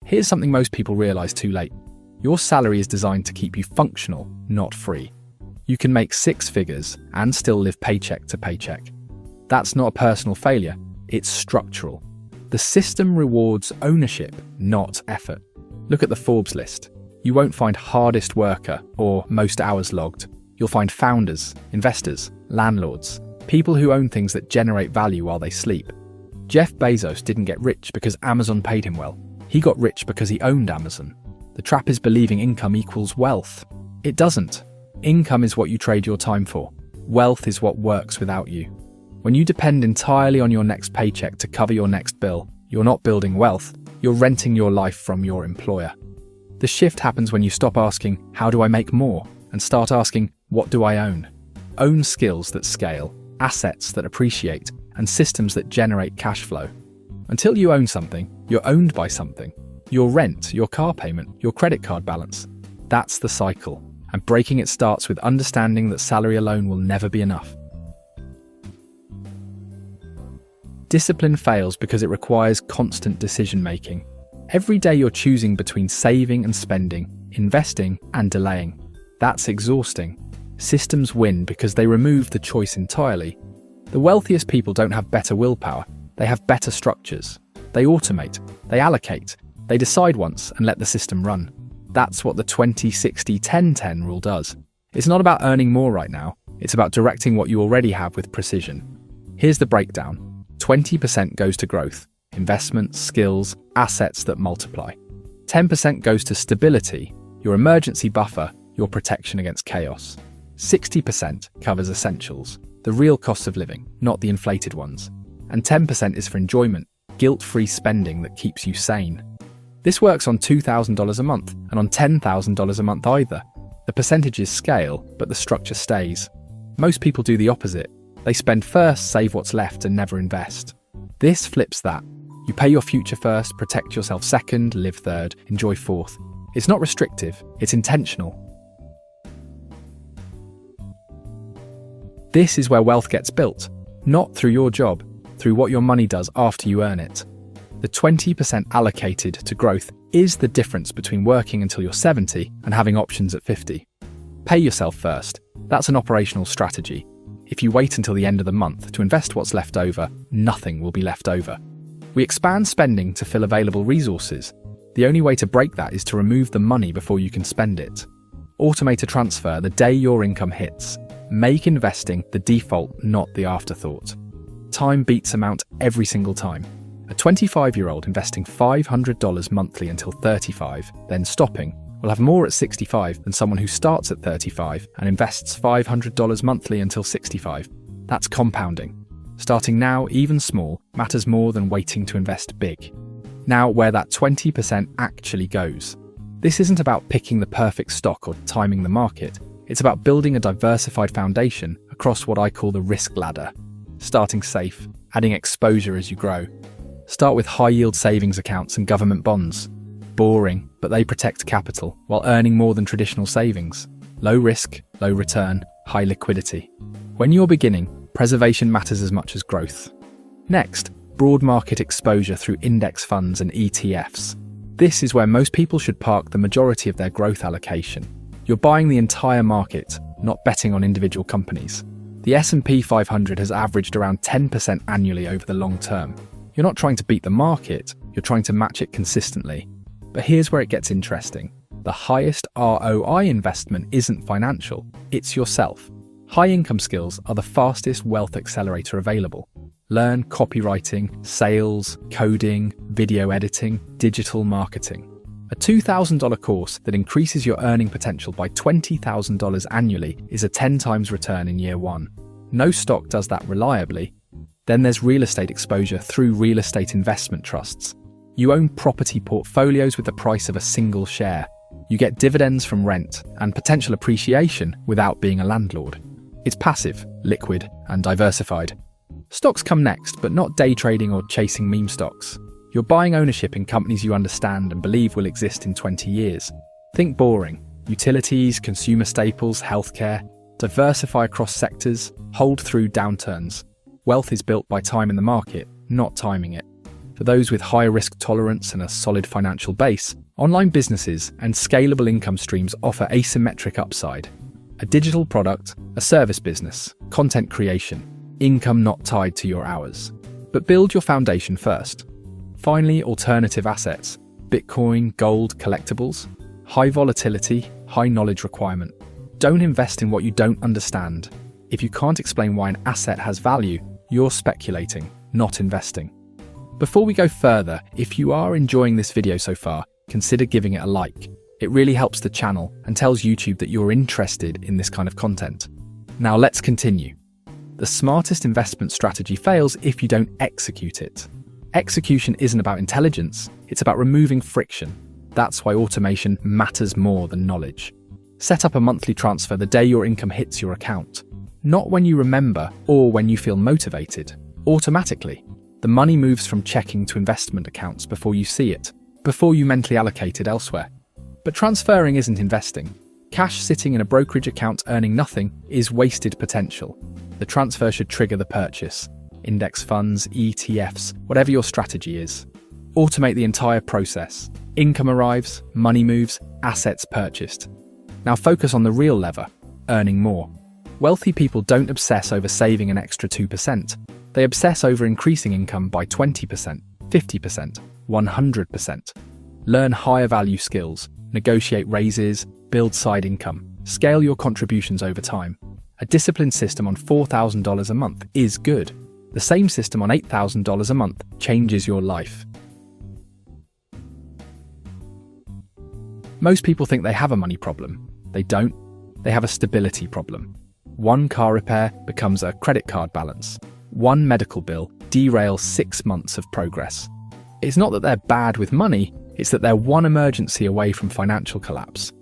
Here's something most people realize too late. Your salary is designed to keep you functional, not free. You can make six figures and still live paycheck to paycheck. That's not a personal failure, it's structural. The system rewards ownership, not effort. Look at the Forbes list. You won't find hardest worker or most hours logged. You'll find founders, investors, landlords, people who own things that generate value while they sleep. Jeff Bezos didn't get rich because Amazon paid him well. He got rich because he owned Amazon. The trap is believing income equals wealth. It doesn't. Income is what you trade your time for. Wealth is what works without you. When you depend entirely on your next paycheck to cover your next bill, you're not building wealth, you're renting your life from your employer. The shift happens when you stop asking, how do I make more? And start asking, what do I own? Own skills that scale, assets that appreciate, and systems that generate cash flow. Until you own something, you're owned by something. Your rent, your car payment, your credit card balance. That's the cycle. And breaking it starts with understanding that salary alone will never be enough. Discipline fails because it requires constant decision-making. Every day you're choosing between saving and spending, investing and delaying. That's exhausting. Systems win because they remove the choice entirely. The wealthiest people don't have better willpower, they have better structures. They automate, they allocate, they decide once and let the system run. That's what the 20-60-10-10 rule does. It's not about earning more right now, it's about directing what you already have with precision. Here's the breakdown. 20% goes to growth, investments, skills, assets that multiply. 10% goes to stability, your emergency buffer, your protection against chaos. 60% covers essentials, the real costs of living, not the inflated ones. And 10% is for enjoyment, guilt-free spending that keeps you sane. This works on $2,000 a month and on $10,000 a month either. The percentages scale, but the structure stays. Most people do the opposite. They spend first, save what's left, and never invest. This flips that. You pay your future first, protect yourself second, live third, enjoy fourth. It's not restrictive, it's intentional. This is where wealth gets built, not through your job, through what your money does after you earn it. The 20% allocated to growth is the difference between working until you're 70 and having options at 50. Pay yourself first. That's an operational strategy. If you wait until the end of the month to invest what's left over, nothing will be left over. We expand spending to fill available resources. The only way to break that is to remove the money before you can spend it. Automate a transfer the day your income hits. Make investing the default, not the afterthought. Time beats amount every single time. A 25-year-old investing $500 monthly until 35, then stopping, will have more at 65 than someone who starts at 35 and invests $500 monthly until 65. That's compounding. Starting now, even small, matters more than waiting to invest big. Now, where that 20% actually goes. This isn't about picking the perfect stock or timing the market. It's about building a diversified foundation across what I call the risk ladder. Starting safe, adding exposure as you grow. Start with high-yield savings accounts and government bonds. Boring, but they protect capital while earning more than traditional savings. Low risk, low return, high liquidity. When you're beginning, preservation matters as much as growth. Next, broad market exposure through index funds and ETFs. This is where most people should park the majority of their growth allocation. You're buying the entire market, not betting on individual companies. The S&P 500 has averaged around 10% annually over the long term. You're not trying to beat the market, you're trying to match it consistently. But here's where it gets interesting. The highest ROI investment isn't financial, it's yourself. High income skills are the fastest wealth accelerator available. Learn copywriting, sales, coding, video editing, digital marketing. A $2,000 course that increases your earning potential by $20,000 annually is a 10 times return in year one. No stock does that reliably. Then there's real estate exposure through real estate investment trusts. You own property portfolios with the price of a single share. You get dividends from rent and potential appreciation without being a landlord. It's passive, liquid, and diversified. Stocks come next, but not day trading or chasing meme stocks. You're buying ownership in companies you understand and believe will exist in 20 years. Think boring. Utilities, consumer staples, healthcare. Diversify across sectors. Hold through downturns. Wealth is built by time in the market, not timing it. For those with high risk tolerance and a solid financial base, online businesses and scalable income streams offer asymmetric upside. A digital product, a service business, content creation, income not tied to your hours. But build your foundation first. Finally, alternative assets, Bitcoin, gold, collectibles, high volatility, high knowledge requirement. Don't invest in what you don't understand. If you can't explain why an asset has value, you're speculating, not investing. Before we go further, if you are enjoying this video so far, consider giving it a like. It really helps the channel and tells YouTube that you're interested in this kind of content. Now let's continue. The smartest investment strategy fails if you don't execute it. Execution isn't about intelligence, it's about removing friction. That's why automation matters more than knowledge. Set up a monthly transfer the day your income hits your account. Not when you remember or when you feel motivated. Automatically. The money moves from checking to investment accounts before you see it, before you mentally allocate it elsewhere. But transferring isn't investing. Cash sitting in a brokerage account earning nothing is wasted potential. The transfer should trigger the purchase. Index funds, ETFs, whatever your strategy is. Automate the entire process. Income arrives, money moves, assets purchased. Now focus on the real lever, earning more. Wealthy people don't obsess over saving an extra 2%. They obsess over increasing income by 20%, 50%, 100%. Learn higher value skills, negotiate raises, build side income, scale your contributions over time. A disciplined system on $4,000 a month is good. The same system on $8,000 a month changes your life. Most people think they have a money problem. They don't. They have a stability problem. One car repair becomes a credit card balance. One medical bill derails 6 months of progress. It's not that they're bad with money, it's that they're one emergency away from financial collapse.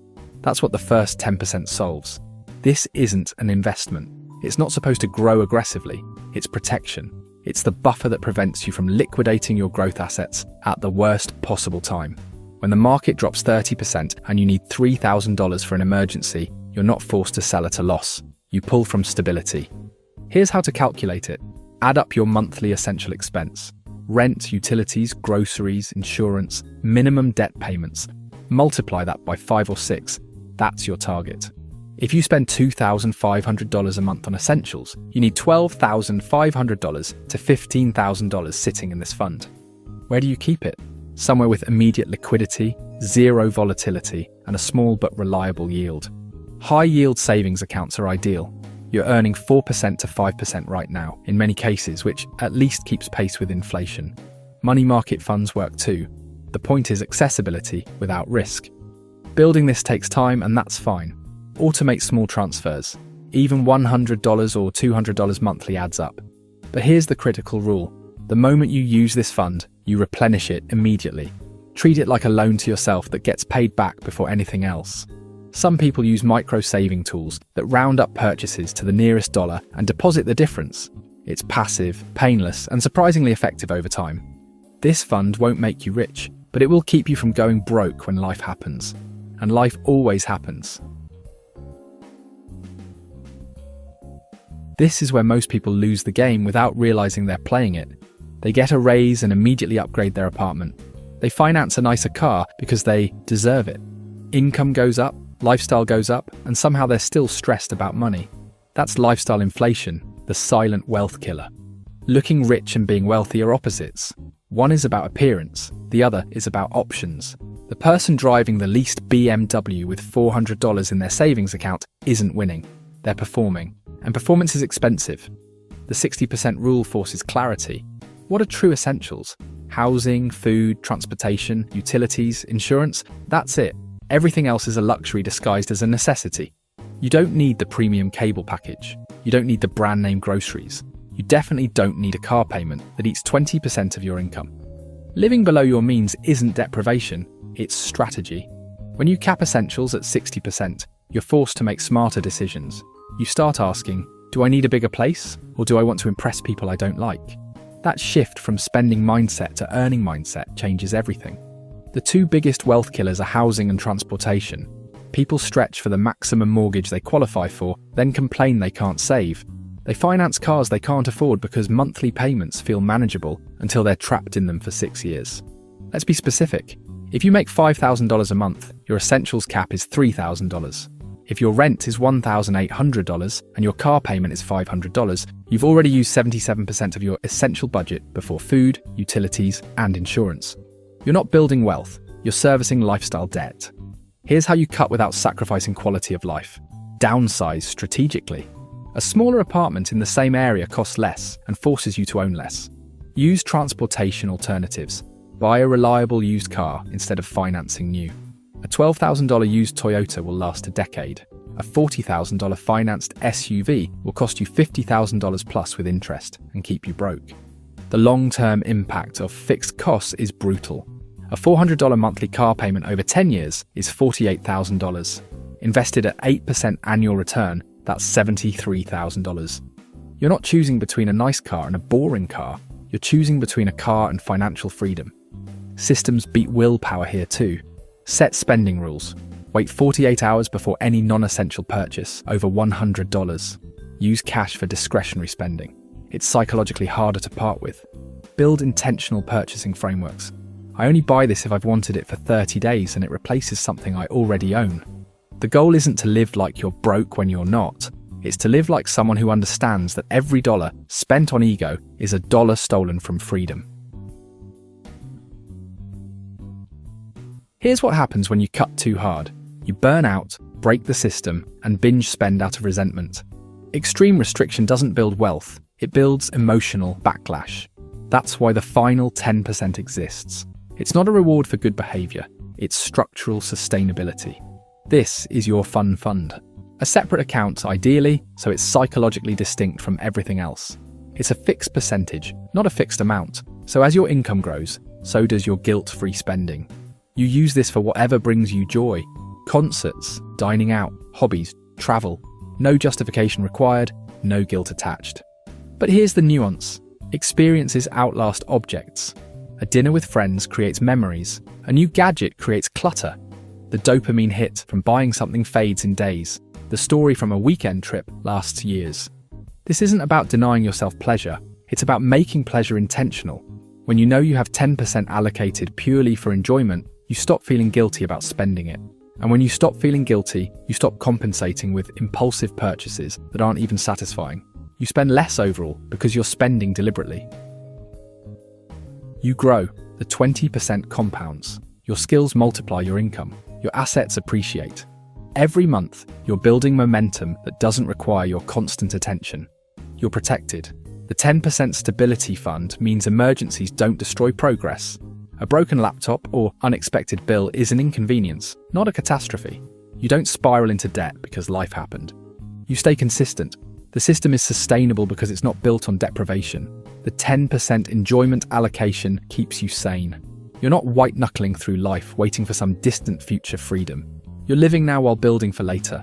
That's what the first 10% solves. This isn't an investment. It's not supposed to grow aggressively. It's protection. It's the buffer that prevents you from liquidating your growth assets at the worst possible time. When the market drops 30% and you need $3,000 for an emergency, you're not forced to sell at a loss. You pull from stability. Here's how to calculate it. Add up your monthly essential expense. Rent, utilities, groceries, insurance, minimum debt payments. Multiply that by 5 or 6. That's your target. If you spend $2,500 a month on essentials, you need $12,500 to $15,000 sitting in this fund. Where do you keep it? Somewhere with immediate liquidity, zero volatility, and a small but reliable yield. High-yield savings accounts are ideal. You're earning 4% to 5% right now, in many cases, which at least keeps pace with inflation. Money market funds work too. The point is accessibility without risk. Building this takes time, and that's fine. Automate small transfers. Even $100 or $200 monthly adds up. But here's the critical rule. The moment you use this fund, you replenish it immediately. Treat it like a loan to yourself that gets paid back before anything else. Some people use micro-saving tools that round up purchases to the nearest dollar and deposit the difference. It's passive, painless, and surprisingly effective over time. This fund won't make you rich, but it will keep you from going broke when life happens. And life always happens. This is where most people lose the game without realizing they're playing it. They get a raise and immediately upgrade their apartment. They finance a nicer car because they deserve it. Income goes up, lifestyle goes up, and somehow they're still stressed about money. That's lifestyle inflation, the silent wealth killer. Looking rich and being wealthy are opposites. One is about appearance, the other is about options. The person driving the leased BMW with $400 in their savings account isn't winning. They're performing. And performance is expensive. The 60% rule forces clarity. What are true essentials? Housing, food, transportation, utilities, insurance? That's it. Everything else is a luxury disguised as a necessity. You don't need the premium cable package. You don't need the brand name groceries. You definitely don't need a car payment that eats 20% of your income. Living below your means isn't deprivation, it's strategy. When you cap essentials at 60%, you're forced to make smarter decisions. You start asking, do I need a bigger place, or do I want to impress people I don't like? That shift from spending mindset to earning mindset changes everything. The two biggest wealth killers are housing and transportation. People stretch for the maximum mortgage they qualify for, then complain they can't save. They finance cars they can't afford because monthly payments feel manageable until they're trapped in them for 6 years. Let's be specific. If you make $5,000 a month, your essentials cap is $3,000. If your rent is $1,800 and your car payment is $500, you've already used 77% of your essential budget before food, utilities, and insurance. You're not building wealth, you're servicing lifestyle debt. Here's how you cut without sacrificing quality of life. Downsize strategically. A smaller apartment in the same area costs less and forces you to own less. Use transportation alternatives. Buy a reliable used car instead of financing new. A $12,000 used Toyota will last a decade. A $40,000 financed SUV will cost you $50,000 plus with interest and keep you broke. The long-term impact of fixed costs is brutal. A $400 monthly car payment over 10 years is $48,000. Invested at 8% annual return, that's $73,000. You're not choosing between a nice car and a boring car. You're choosing between a car and financial freedom. Systems beat willpower here too. Set spending rules. Wait 48 hours before any non-essential purchase over $100. Use cash for discretionary spending. It's psychologically harder to part with. Build intentional purchasing frameworks. I only buy this if I've wanted it for 30 days and it replaces something I already own. The goal isn't to live like you're broke when you're not. It's to live like someone who understands that every dollar spent on ego is a dollar stolen from freedom. Here's what happens when you cut too hard. You burn out, break the system, and binge spend out of resentment. Extreme restriction doesn't build wealth, it builds emotional backlash. That's why the final 10% exists. It's not a reward for good behavior, it's structural sustainability. This is your fun fund. A separate account, ideally, so it's psychologically distinct from everything else. It's a fixed percentage, not a fixed amount. So as your income grows, so does your guilt-free spending. You use this for whatever brings you joy. Concerts, dining out, hobbies, travel. No justification required, no guilt attached. But here's the nuance. Experiences outlast objects. A dinner with friends creates memories. A new gadget creates clutter. The dopamine hit from buying something fades in days. The story from a weekend trip lasts years. This isn't about denying yourself pleasure. It's about making pleasure intentional. When you know you have 10% allocated purely for enjoyment, you stop feeling guilty about spending it. And when you stop feeling guilty, you stop compensating with impulsive purchases that aren't even satisfying. You spend less overall because you're spending deliberately. You grow. The 20% compounds. Your skills multiply your income. Your assets appreciate. Every month, you're building momentum that doesn't require your constant attention. You're protected. The 10% stability fund means emergencies don't destroy progress. A broken laptop or unexpected bill is an inconvenience, not a catastrophe. You don't spiral into debt because life happened. You stay consistent. The system is sustainable because it's not built on deprivation. The 10% enjoyment allocation keeps you sane. You're not white-knuckling through life waiting for some distant future freedom. You're living now while building for later.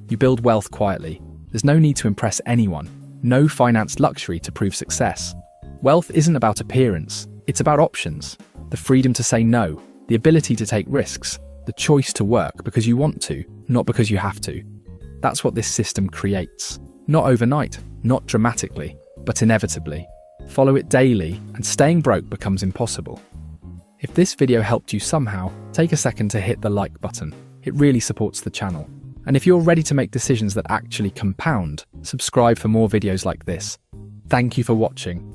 You build wealth quietly. There's no need to impress anyone. No financed luxury to prove success. Wealth isn't about appearance. It's about options. The freedom to say no, the ability to take risks, the choice to work because you want to, not because you have to. That's what this system creates. Not overnight, not dramatically, but inevitably. Follow it daily, and staying broke becomes impossible. If this video helped you somehow, take a second to hit the like button. It really supports the channel. And if you're ready to make decisions that actually compound, subscribe for more videos like this. Thank you for watching.